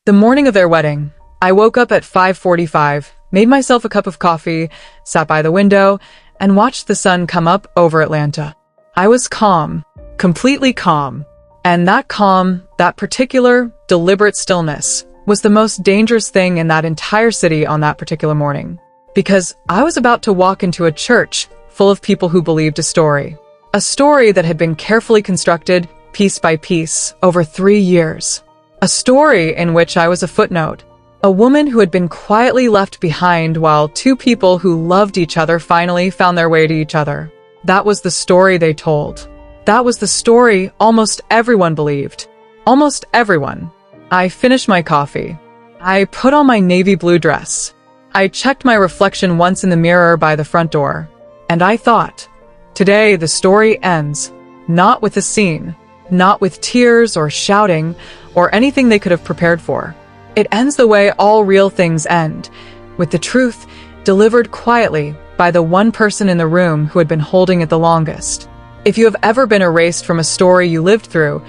The morning of their wedding, I woke up at 5:45, made myself a cup of coffee, sat by the window, and watched the sun come up over Atlanta. I was calm, completely calm. And that calm, that particular, deliberate stillness, was the most dangerous thing in that entire city on that particular morning. Because I was about to walk into a church full of people who believed a story. A story that had been carefully constructed, piece by piece, over 3 years. A story in which I was a footnote. A woman who had been quietly left behind while two people who loved each other finally found their way to each other. That was the story they told. That was the story almost everyone believed. Almost everyone. I finished my coffee. I put on my navy blue dress. I checked my reflection once in the mirror by the front door. And I thought, today the story ends, not with a scene, not with tears or shouting or anything they could have prepared for. It ends the way all real things end, with the truth delivered quietly by the one person in the room who had been holding it the longest. If you have ever been erased from a story you lived through,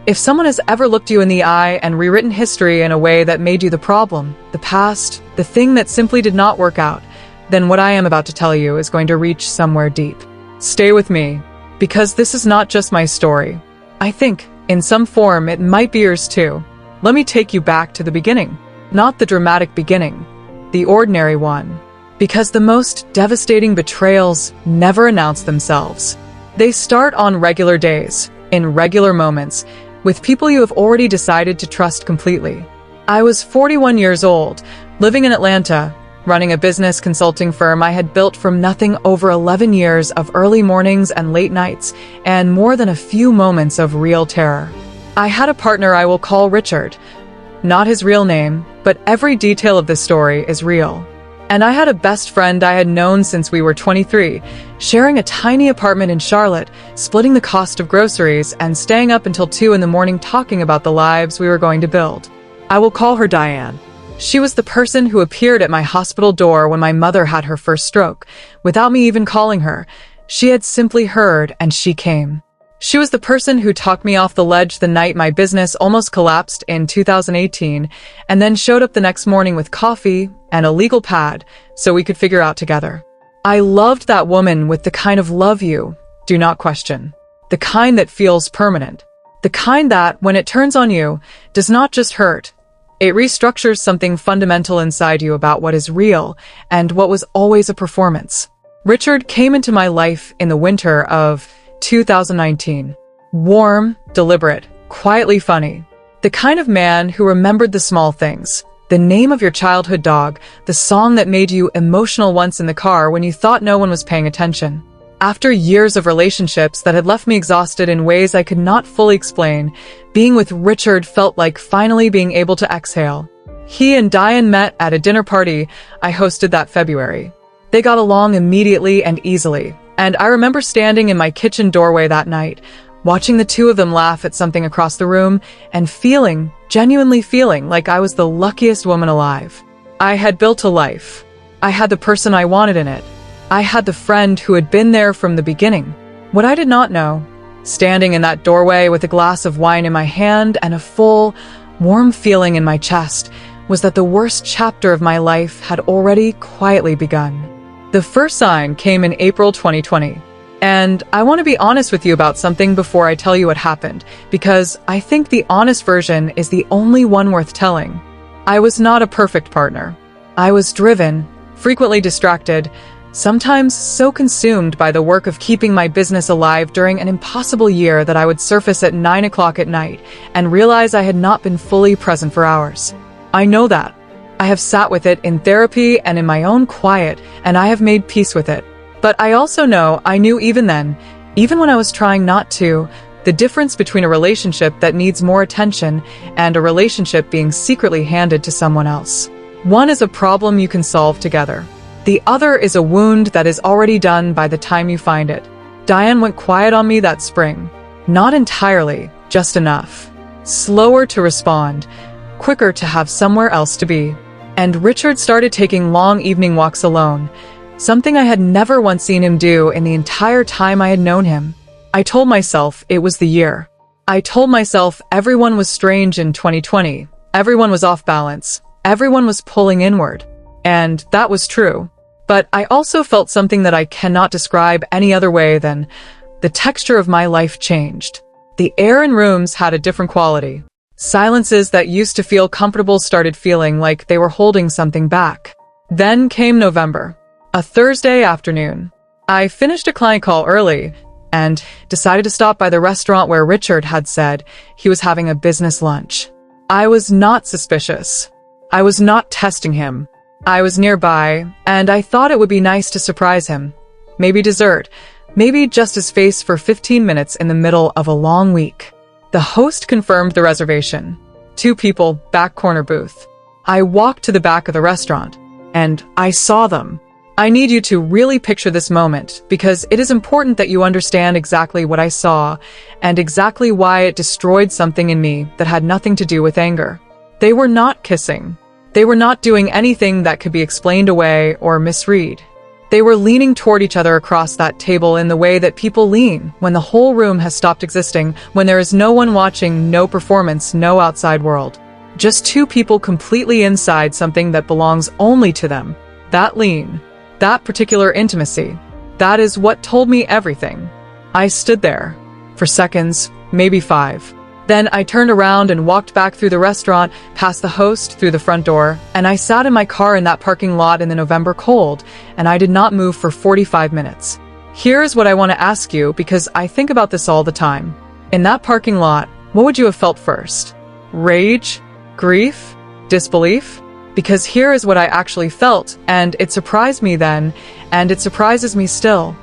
if someone has ever looked you in the eye and rewritten history in a way that made you the problem, the past, the thing that simply did not work out, then what I am about to tell you is going to reach somewhere deep. Stay with me, because this is not just my story. I think, in some form, it might be yours too. Let me take you back to the beginning. Not the dramatic beginning, the ordinary one. Because the most devastating betrayals never announce themselves. They start on regular days, in regular moments, with people you have already decided to trust completely. I was 41 years old, living in Atlanta, running a business consulting firm I had built from nothing over 11 years of early mornings and late nights, and more than a few moments of real terror. I had a partner I will call Richard. Not his real name, but every detail of this story is real. And I had a best friend I had known since we were 23, sharing a tiny apartment in Charlotte, splitting the cost of groceries, and staying up until 2 in the morning talking about the lives we were going to build. I will call her Diane. She was the person who appeared at my hospital door when my mother had her first stroke. Without me even calling her, she had simply heard, and she came. She was the person who talked me off the ledge the night my business almost collapsed in 2018, and then showed up the next morning with coffee and a legal pad so we could figure out together. I loved that woman with the kind of love you do not question. The kind that feels permanent. The kind that, when it turns on you, does not just hurt. It restructures something fundamental inside you about what is real and what was always a performance. Richard came into my life in the winter of 2019. Warm, deliberate, quietly funny. The kind of man who remembered the small things. The name of your childhood dog, the song that made you emotional once in the car when you thought no one was paying attention. After years of relationships that had left me exhausted in ways I could not fully explain, being with Richard felt like finally being able to exhale. He and Diane met at a dinner party I hosted that February. They got along immediately and easily. And I remember standing in my kitchen doorway that night, watching the two of them laugh at something across the room, and genuinely feeling like I was the luckiest woman alive. I had built a life. I had the person I wanted in it. I had the friend who had been there from the beginning. What I did not know, standing in that doorway with a glass of wine in my hand and a full, warm feeling in my chest, was that the worst chapter of my life had already quietly begun. The first sign came in April 2020. And I want to be honest with you about something before I tell you what happened, because I think the honest version is the only one worth telling. I was not a perfect partner. I was driven, frequently distracted, sometimes so consumed by the work of keeping my business alive during an impossible year that I would surface at 9 o'clock at night and realize I had not been fully present for hours. I know that. I have sat with it in therapy and in my own quiet, and I have made peace with it. But I also know I knew even then, even when I was trying not to, the difference between a relationship that needs more attention and a relationship being secretly handed to someone else. One is a problem you can solve together. The other is a wound that is already done by the time you find it. Diane went quiet on me that spring. Not entirely, just enough. Slower to respond, quicker to have somewhere else to be. And Richard started taking long evening walks alone, something I had never once seen him do in the entire time I had known him. I told myself it was the year. I told myself everyone was strange in 2020, Everyone was off balance. Everyone was pulling inward. And that was true. But I also felt something that I cannot describe any other way than the texture of my life changed. The air in rooms had a different quality. Silences that used to feel comfortable started feeling like they were holding something back. Then came November, a Thursday afternoon. I finished a client call early and decided to stop by the restaurant where Richard had said he was having a business lunch. I was not suspicious. I was not testing him. I was nearby, and I thought it would be nice to surprise him. Maybe dessert. Maybe just his face for 15 minutes in the middle of a long week. The host confirmed the reservation. 2 people, back corner booth. I walked to the back of the restaurant, and I saw them. I need you to really picture this moment, because it is important that you understand exactly what I saw, and exactly why it destroyed something in me that had nothing to do with anger. They were not kissing. They were not doing anything that could be explained away or misread. They were leaning toward each other across that table in the way that people lean when the whole room has stopped existing, when there is no one watching, no performance, no outside world. Just 2 people completely inside something that belongs only to them. That lean, that particular intimacy, that is what told me everything. I stood there for seconds, maybe 5. Then I turned around and walked back through the restaurant, past the host, through the front door, and I sat in my car in that parking lot in the November cold, and I did not move for 45 minutes. Here's what I want to ask you, because I think about this all the time. In that parking lot, what would you have felt first? Rage? Grief? Disbelief? Because here is what I actually felt, and it surprised me then, and it surprises me still.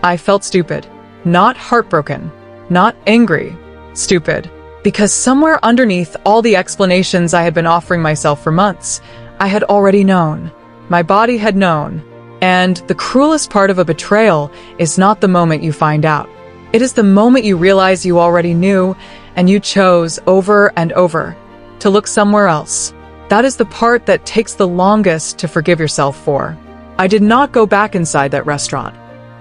I felt stupid. Not heartbroken. Not angry. Stupid. Because somewhere underneath all the explanations I had been offering myself for months, I had already known. My body had known. And the cruelest part of a betrayal is not the moment you find out. It is the moment you realize you already knew, and you chose over and over to look somewhere else. That is the part that takes the longest to forgive yourself for. I did not go back inside that restaurant.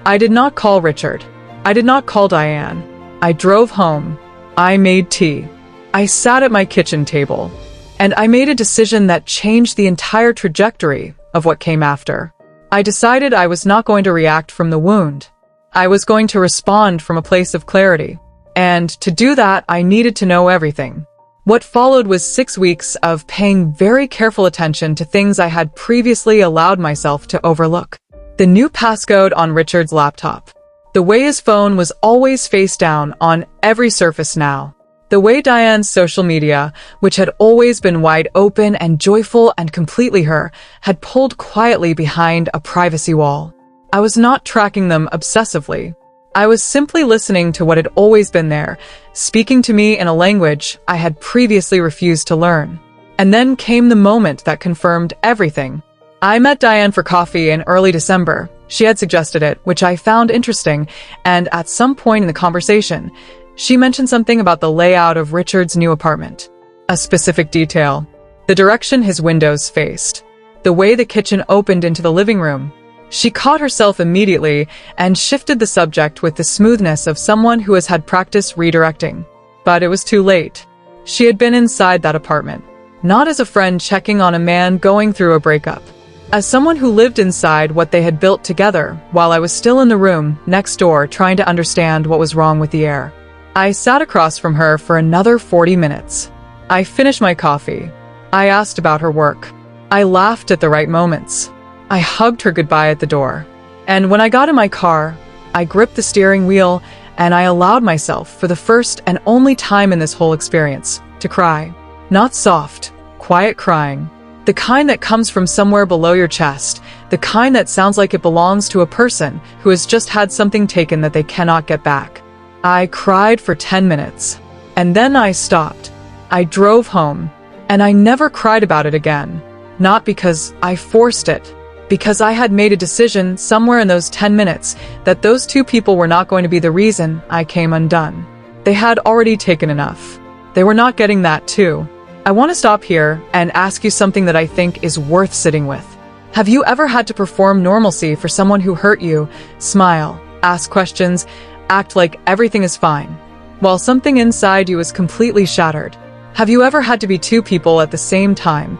I did not call Richard. I did not call Diane. I drove home. I made tea. I sat at my kitchen table, and I made a decision that changed the entire trajectory of what came after. I decided I was not going to react from the wound. I was going to respond from a place of clarity. And to do that, I needed to know everything. What followed was 6 weeks of paying very careful attention to things I had previously allowed myself to overlook. The new passcode on Richard's laptop. The way his phone was always face down on every surface now. The way Diane's social media, which had always been wide open and joyful and completely her, had pulled quietly behind a privacy wall. I was not tracking them obsessively. I was simply listening to what had always been there, speaking to me in a language I had previously refused to learn. And then came the moment that confirmed everything. I met Diane for coffee in early December. She had suggested it, which I found interesting, and at some point in the conversation, she mentioned something about the layout of Richard's new apartment. A specific detail. The direction his windows faced. The way the kitchen opened into the living room. She caught herself immediately and shifted the subject with the smoothness of someone who has had practice redirecting. But it was too late. She had been inside that apartment. Not as a friend checking on a man going through a breakup. As someone who lived inside what they had built together while I was still in the room next door trying to understand what was wrong with the air. I sat across from her for another 40 minutes. I finished my coffee. I asked about her work. I laughed at the right moments. I hugged her goodbye at the door. And when I got in my car, I gripped the steering wheel and I allowed myself, for the first and only time in this whole experience, to cry. Not soft, quiet crying. The kind that comes from somewhere below your chest, the kind that sounds like it belongs to a person who has just had something taken that they cannot get back. I cried for 10 minutes, and then I stopped. I drove home, and I never cried about it again. Not because I forced it, because I had made a decision somewhere in those 10 minutes that those 2 people were not going to be the reason I came undone. They had already taken enough. They were not getting that too. I want to stop here and ask you something that I think is worth sitting with. Have you ever had to perform normalcy for someone who hurt you, smile, ask questions, act like everything is fine, while something inside you is completely shattered? Have you ever had to be two people at the same time?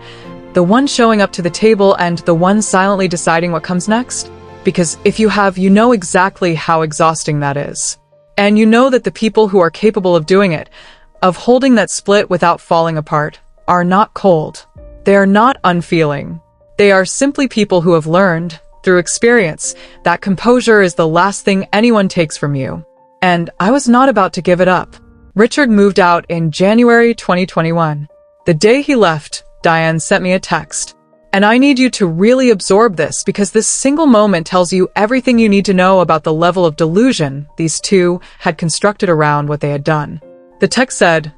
The one showing up to the table and the one silently deciding what comes next? Because if you have, you know exactly how exhausting that is. And you know that the people who are capable of doing it, of holding that split without falling apart, are not cold. They are not unfeeling. They are simply people who have learned, through experience, that composure is the last thing anyone takes from you. And I was not about to give it up. Richard moved out in January 2021. The day he left, Diane sent me a text. And I need you to really absorb this because this single moment tells you everything you need to know about the level of delusion these two had constructed around what they had done. The text said,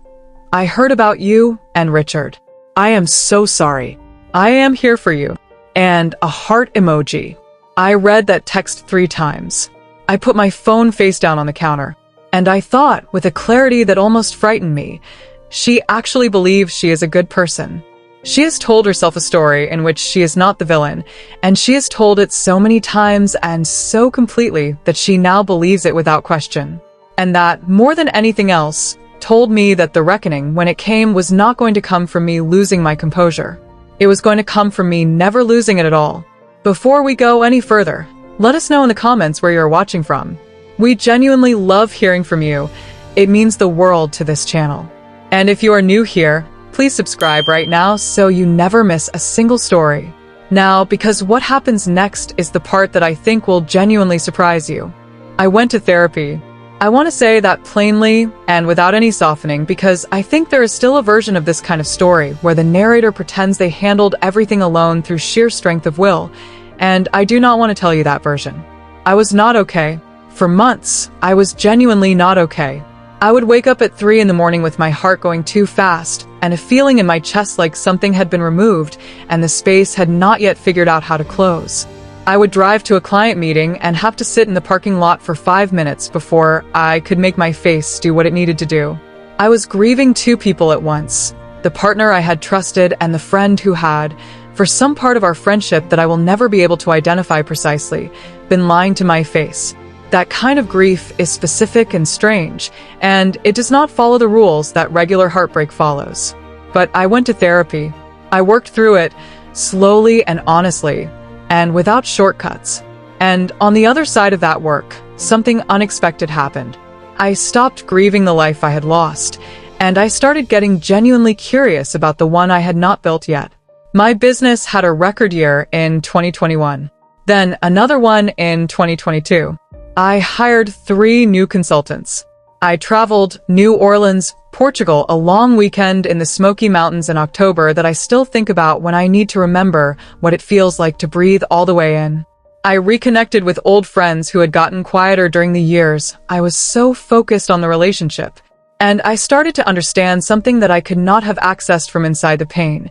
"I heard about you and Richard. I am so sorry. I am here for you." And a heart emoji. I read that text 3 times. I put my phone face down on the counter. And I thought, with a clarity that almost frightened me, she actually believes she is a good person. She has told herself a story in which she is not the villain, and she has told it so many times and so completely that she now believes it without question. And that, more than anything else, told me that the reckoning, when it came, was not going to come from me losing my composure. It was going to come from me never losing it at all. Before we go any further, let us know in the comments where you're watching from. We genuinely love hearing from you. It means the world to this channel. And if you are new here, please subscribe right now so you never miss a single story. Now, because what happens next is the part that I think will genuinely surprise you. I went to therapy. I want to say that plainly and without any softening because I think there is still a version of this kind of story where the narrator pretends they handled everything alone through sheer strength of will, and I do not want to tell you that version. I was not okay. For months, I was genuinely not okay. I would wake up at 3 in the morning with my heart going too fast and a feeling in my chest like something had been removed and the space had not yet figured out how to close. I would drive to a client meeting and have to sit in the parking lot for 5 minutes before I could make my face do what it needed to do. I was grieving 2 people at once, the partner I had trusted and the friend who had, for some part of our friendship that I will never be able to identify precisely, been lying to my face. That kind of grief is specific and strange, and it does not follow the rules that regular heartbreak follows. But I went to therapy. I worked through it, slowly and honestly, and without shortcuts. And on the other side of that work, something unexpected happened. I stopped grieving the life I had lost, and I started getting genuinely curious about the one I had not built yet. My business had a record year in 2021, then another one in 2022. I hired 3 new consultants. I traveled New Orleans, Portugal, a long weekend in the Smoky Mountains in October that I still think about when I need to remember what it feels like to breathe all the way in. I reconnected with old friends who had gotten quieter during the years. I was so focused on the relationship. And I started to understand something that I could not have accessed from inside the pain.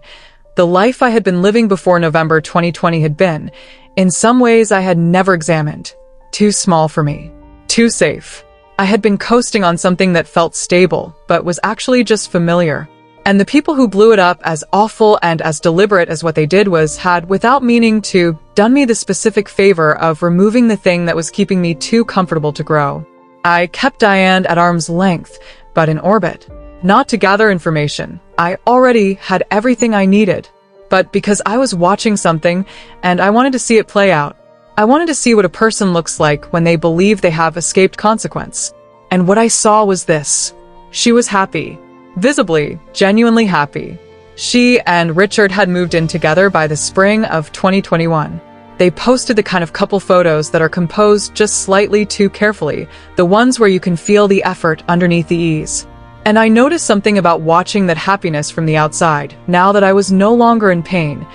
The life I had been living before November 2020 had been, in some ways I had never examined. Too small for me. Too safe. I had been coasting on something that felt stable, but was actually just familiar. And the people who blew it up, as awful and as deliberate as what they did was, had, without meaning to, done me the specific favor of removing the thing that was keeping me too comfortable to grow. I kept Diane at arm's length, but in orbit. Not to gather information. I already had everything I needed. But because I was watching something, and I wanted to see it play out. I wanted to see what a person looks like when they believe they have escaped consequence. And what I saw was this. She was happy. Visibly, genuinely happy. She and Richard had moved in together by the spring of 2021. They posted the kind of couple photos that are composed just slightly too carefully, the ones where you can feel the effort underneath the ease. And I noticed something about watching that happiness from the outside, now that I was no longer in pain.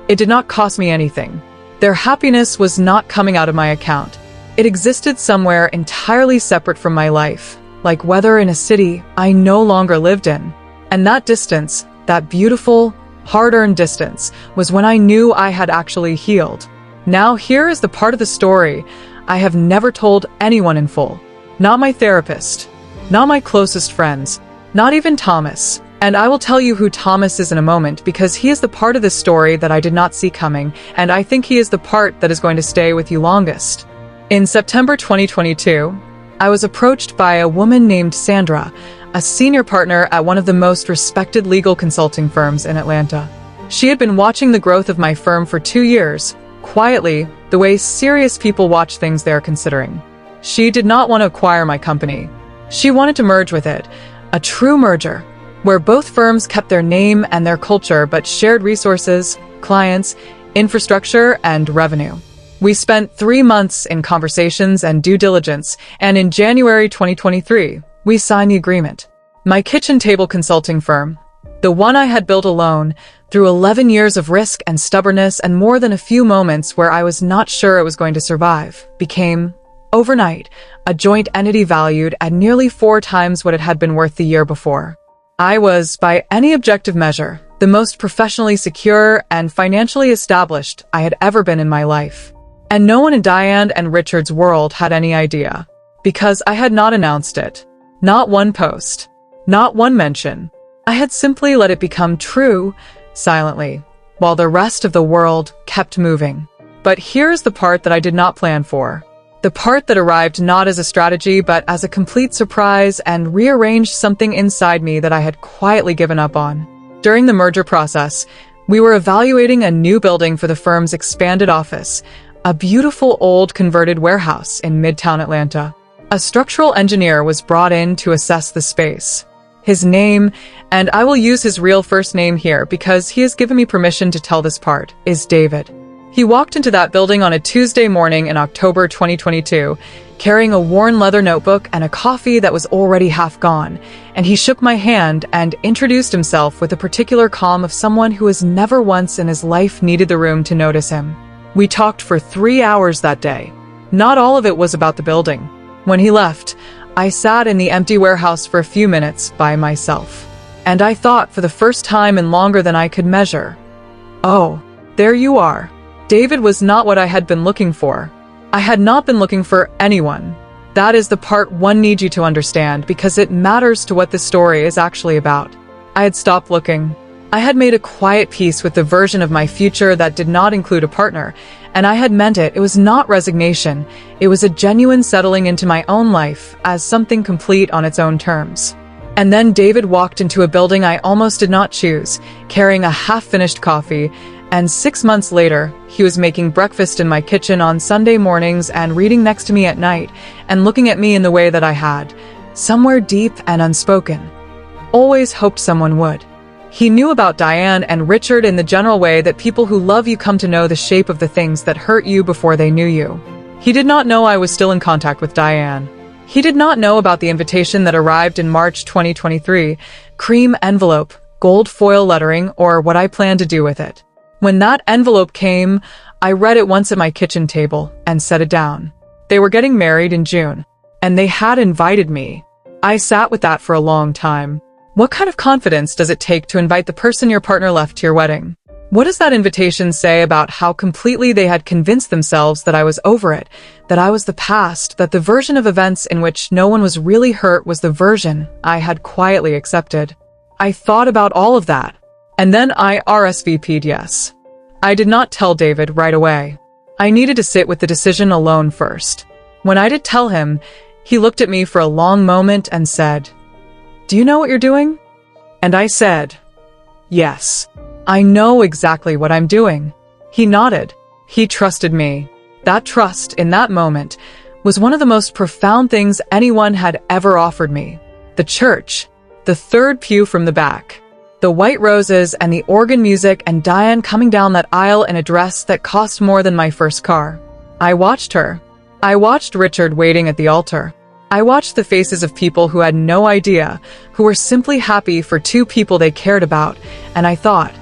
It did not cost me anything. Their happiness was not coming out of my account. It existed somewhere entirely separate from my life, like weather in a city I no longer lived in. And that distance, that beautiful, hard-earned distance, was when I knew I had actually healed. Now here is the part of the story I have never told anyone in full. Not my therapist, not my closest friends, not even Thomas. And I will tell you who Thomas is in a moment because he is the part of the story that I did not see coming, and I think he is the part that is going to stay with you longest. In September 2022, I was approached by a woman named Sandra, a senior partner at one of the most respected legal consulting firms in Atlanta. She had been watching the growth of my firm for 2 years, quietly, the way serious people watch things they are considering. She did not want to acquire my company. She wanted to merge with it, a true merger, where both firms kept their name and their culture but shared resources, clients, infrastructure, and revenue. We spent 3 months in conversations and due diligence, and in January 2023, we signed the agreement. My kitchen table consulting firm, the one I had built alone, through 11 years of risk and stubbornness and more than a few moments where I was not sure it was going to survive, became, overnight, a joint entity valued at nearly 4 times what it had been worth the year before. I was, by any objective measure, the most professionally secure and financially established I had ever been in my life. And no one in Diane and Richard's world had any idea, because I had not announced it. Not one post. Not one mention. I had simply let it become true, silently, while the rest of the world kept moving. But here's the part that I did not plan for. The part that arrived not as a strategy but as a complete surprise and rearranged something inside me that I had quietly given up on. During the merger process, we were evaluating a new building for the firm's expanded office, a beautiful old converted warehouse in Midtown Atlanta. A structural engineer was brought in to assess the space. His name, and I will use his real first name here because he has given me permission to tell this part, is David. He walked into that building on a Tuesday morning in October 2022, carrying a worn leather notebook and a coffee that was already half gone, and he shook my hand and introduced himself with a particular calm of someone who has never once in his life needed the room to notice him. We talked for 3 hours that day. Not all of it was about the building. When he left, I sat in the empty warehouse for a few minutes by myself. And I thought for the first time in longer than I could measure, oh, there you are. David was not what I had been looking for. I had not been looking for anyone. That is the part one needs you to understand because it matters to what this story is actually about. I had stopped looking. I had made a quiet peace with the version of my future that did not include a partner, and I had meant it. It was not resignation. It was a genuine settling into my own life as something complete on its own terms. And then David walked into a building I almost did not choose, carrying a half-finished coffee, and 6 months later, he was making breakfast in my kitchen on Sunday mornings and reading next to me at night and looking at me in the way that I had, somewhere deep and unspoken, always hoped someone would. He knew about Diane and Richard in the general way that people who love you come to know the shape of the things that hurt you before they knew you. He did not know I was still in contact with Diane. He did not know about the invitation that arrived in March 2023, cream envelope, gold foil lettering, or what I planned to do with it. When that envelope came, I read it once at my kitchen table and set it down. They were getting married in June, and they had invited me. I sat with that for a long time. What kind of confidence does it take to invite the person your partner left to your wedding? What does that invitation say about how completely they had convinced themselves that I was over it, that I was the past, that the version of events in which no one was really hurt was the version I had quietly accepted? I thought about all of that, and then I RSVP'd yes. I did not tell David right away. I needed to sit with the decision alone first. When I did tell him, he looked at me for a long moment and said, "Do you know what you're doing?" And I said, "Yes, I know exactly what I'm doing." He nodded. He trusted me. That trust, in that moment, was one of the most profound things anyone had ever offered me. The church, the third pew from the back, the white roses and the organ music and Diane coming down that aisle in a dress that cost more than my first car. I watched her. I watched Richard waiting at the altar. I watched the faces of people who had no idea, who were simply happy for 2 people they cared about, and I thought,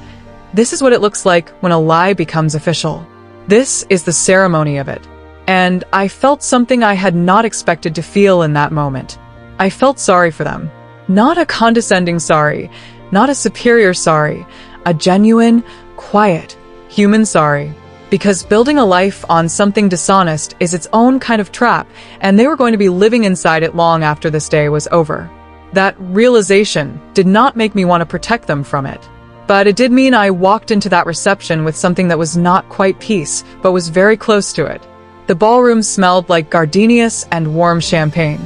this is what it looks like when a lie becomes official. This is the ceremony of it. And I felt something I had not expected to feel in that moment. I felt sorry for them. Not a condescending sorry, not a superior sorry, a genuine, quiet, human sorry. Because building a life on something dishonest is its own kind of trap, and they were going to be living inside it long after this day was over. That realization did not make me want to protect them from it. But it did mean I walked into that reception with something that was not quite peace, but was very close to it. The ballroom smelled like gardenias and warm champagne.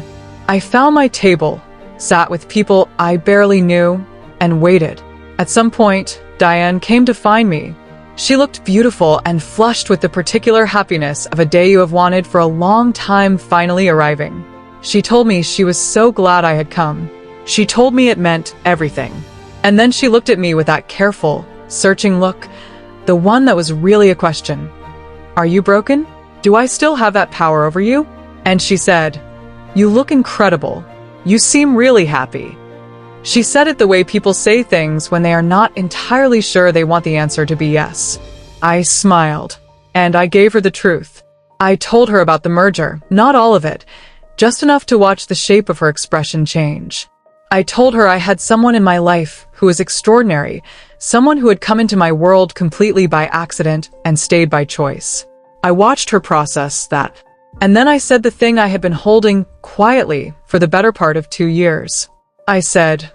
I found my table, sat with people I barely knew, and waited. At some point, Diane came to find me. She looked beautiful and flushed with the particular happiness of a day you have wanted for a long time finally arriving. She told me she was so glad I had come. She told me it meant everything. And then she looked at me with that careful, searching look, the one that was really a question. Are you broken? Do I still have that power over you? And she said, you look incredible. You seem really happy. She said it the way people say things when they are not entirely sure they want the answer to be yes. I smiled, and I gave her the truth. I told her about the merger, not all of it, just enough to watch the shape of her expression change. I told her I had someone in my life who was extraordinary, someone who had come into my world completely by accident and stayed by choice. I watched her process that. And then I said the thing I had been holding quietly for the better part of 2 years. I said,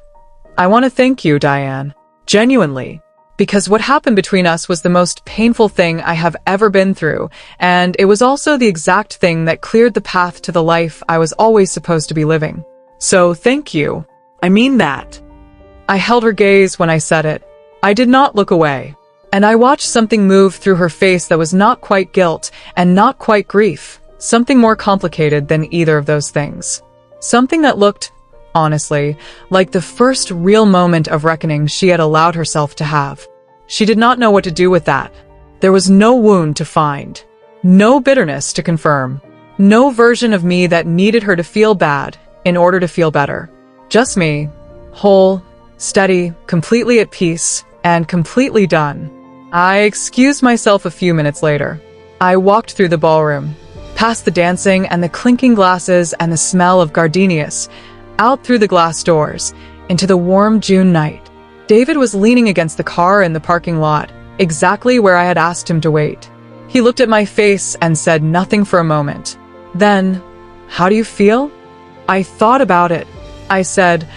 I want to thank you, Diane, genuinely, because what happened between us was the most painful thing I have ever been through, and it was also the exact thing that cleared the path to the life I was always supposed to be living. So thank you. I mean that. I held her gaze when I said it. I did not look away, and I watched something move through her face that was not quite guilt and not quite grief, something more complicated than either of those things. Something that looked, honestly, like the first real moment of reckoning she had allowed herself to have. She did not know what to do with that. There was no wound to find, no bitterness to confirm, no version of me that needed her to feel bad in order to feel better. Just me, whole, steady, completely at peace, and completely done. I excused myself a few minutes later. I walked through the ballroom, past the dancing and the clinking glasses and the smell of gardenias, out through the glass doors, into the warm June night. David was leaning against the car in the parking lot, exactly where I had asked him to wait. He looked at my face and said nothing for a moment. Then, how do you feel? I thought about it. I said,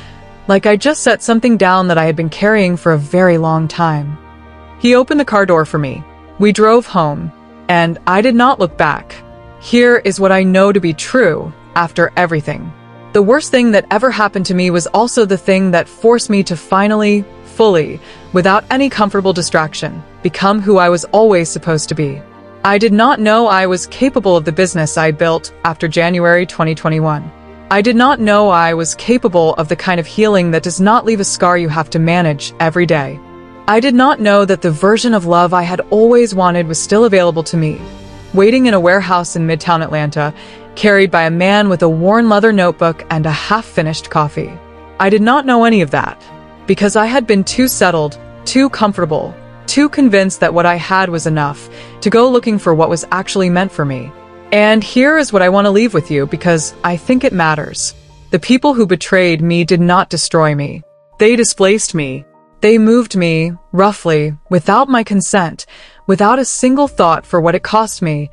like I just set something down that I had been carrying for a very long time. He opened the car door for me. We drove home, and I did not look back. Here is what I know to be true after everything. The worst thing that ever happened to me was also the thing that forced me to finally, fully, without any comfortable distraction, become who I was always supposed to be. I did not know I was capable of the business I built after January 2021. I did not know I was capable of the kind of healing that does not leave a scar you have to manage every day. I did not know that the version of love I had always wanted was still available to me, waiting in a warehouse in Midtown Atlanta, carried by a man with a worn leather notebook and a half-finished coffee. I did not know any of that, because I had been too settled, too comfortable, too convinced that what I had was enough to go looking for what was actually meant for me. And here is what I want to leave with you, because I think it matters. The people who betrayed me did not destroy me. They displaced me. They moved me, roughly, without my consent, without a single thought for what it cost me,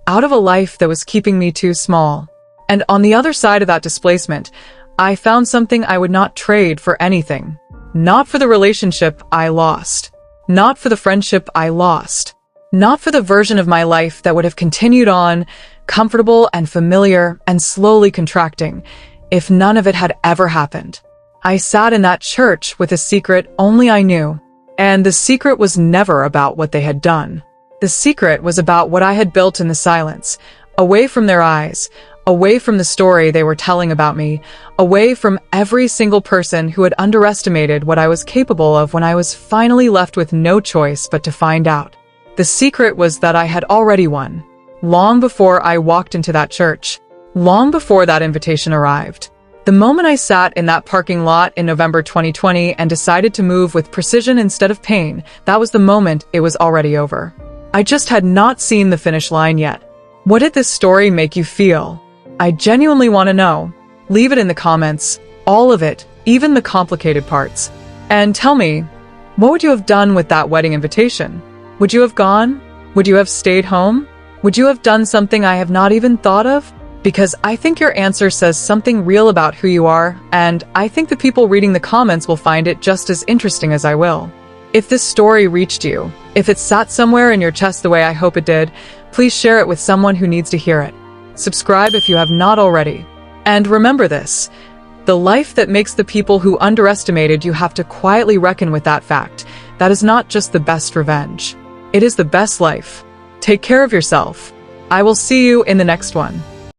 out of a life that was keeping me too small. And on the other side of that displacement, I found something I would not trade for anything. Not for the relationship I lost. Not for the friendship I lost. Not for the version of my life that would have continued on, comfortable and familiar and slowly contracting, if none of it had ever happened. I sat in that church with a secret only I knew. And the secret was never about what they had done. The secret was about what I had built in the silence, away from their eyes, away from the story they were telling about me, away from every single person who had underestimated what I was capable of when I was finally left with no choice but to find out. The secret was that I had already won, long before I walked into that church, long before that invitation arrived. The moment I sat in that parking lot in November 2020 and decided to move with precision instead of pain, that was the moment it was already over. I just had not seen the finish line yet. What did this story make you feel? I genuinely want to know. Leave it in the comments, all of it, even the complicated parts. And tell me, what would you have done with that wedding invitation? Would you have gone? Would you have stayed home? Would you have done something I have not even thought of? Because I think your answer says something real about who you are, and I think the people reading the comments will find it just as interesting as I will. If this story reached you, if it sat somewhere in your chest the way I hope it did, please share it with someone who needs to hear it. Subscribe if you have not already. And remember this, The life that makes the people who underestimated you have to quietly reckon with that fact. That is not just the best revenge. It is the best life. Take care of yourself. I will see you in the next one.